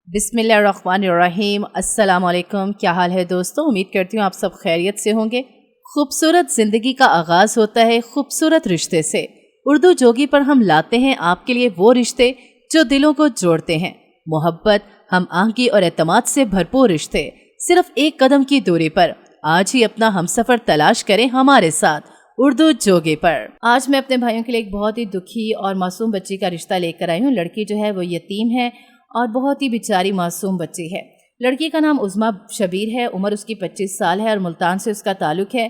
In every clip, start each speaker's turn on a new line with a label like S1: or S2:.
S1: बिस्मिल्लाहिर्रहमानिर्रहीम। अस्सलाम वालेकुम। क्या हाल है दोस्तों? उम्मीद करती हूँ आप सब खैरियत से होंगे। खूबसूरत ज़िंदगी का आगाज़ होता है खूबसूरत रिश्ते से। उर्दू जोगी पर हम लाते हैं आपके लिए वो रिश्ते जो दिलों को जोड़ते हैं। मोहब्बत, हम आहंगी और एतमाद से भरपूर रिश्ते सिर्फ एक कदम की दूरी पर। आज ही अपना हमसफ़र तलाश करें हमारे साथ उर्दू जोगी पर। आज मैं अपने भाइयों के लिए एक बहुत ही दुखी और मासूम बच्ची का रिश्ता लेकर आई हूँ। लड़की जो है वो यतीम है और बहुत ही बेचारी मासूम बच्ची है। लड़की का नाम उज़्मा शबीर है। उम्र उसकी 25 साल है और मुल्तान से उसका ताल्लुक है।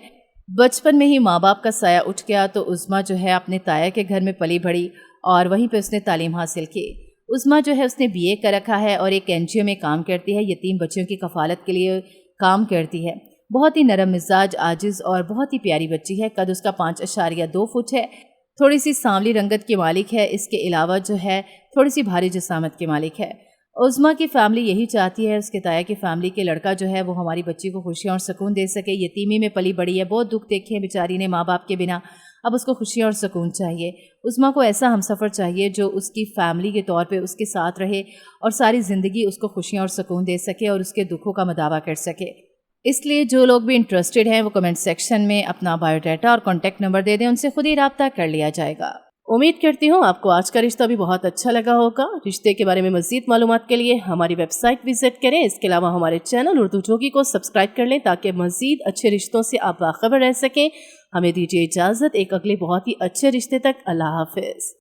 S1: बचपन में ही माँ बाप का साया उठ गया तो उज़्मा जो है अपने ताया के घर में पली बढ़ी और वहीं पे उसने तालीम हासिल की। उज़्मा जो है उसने BA कर रखा है और एक NGO में काम करती है। यतीम बच्चियों की कफ़ालत के लिए काम करती है। बहुत ही नरम मिजाज, आजिज़ और बहुत ही प्यारी बच्ची है। कद उसका 5.2 फुट है। थोड़ी सी सांवली रंगत की मालिक है। इसके अलावा जो है थोड़ी सी भारी जिसामत की मालिक है। उज़्मा की फैमिली यही चाहती है, उसके ताया की फैमिली के लड़का जो है वो हमारी बच्ची को खुशियाँ और सुकून दे सके। यतीमी में पली बड़ी है, बहुत दुख देखे हैं बेचारी ने माँ बाप के बिना। अब उसको खुशियाँ और सुकून चाहिए। उज़्मा को ऐसा हमसफ़र चाहिए जो उसकी फैमिली के तौर पे उसके साथ रहे और सारी ज़िंदगी उसको खुशियाँ और सुकून दे सके और उसके दुखों का मदावा कर सके। इसलिए जो लोग भी इंटरेस्टेड हैं वो कमेंट सेक्शन में अपना बायोडाटा और कॉन्टैक्ट नंबर दे दें, उनसे खुद ही राब्ता कर लिया जाएगा। उम्मीद करती हूँ आपको आज का रिश्ता भी बहुत अच्छा लगा होगा। रिश्ते के बारे में मज़ीद मालूमात के लिए हमारी वेबसाइट विजिट करें। इसके अलावा हमारे चैनल उर्दू जोगी को सब्सक्राइब कर लें ताकि मज़ीद अच्छे रिश्तों से आप बाखबर रह सकें। हमें दीजिए इजाज़त एक अगले बहुत ही अच्छे रिश्ते तक। अल्लाह हाफ़िज़।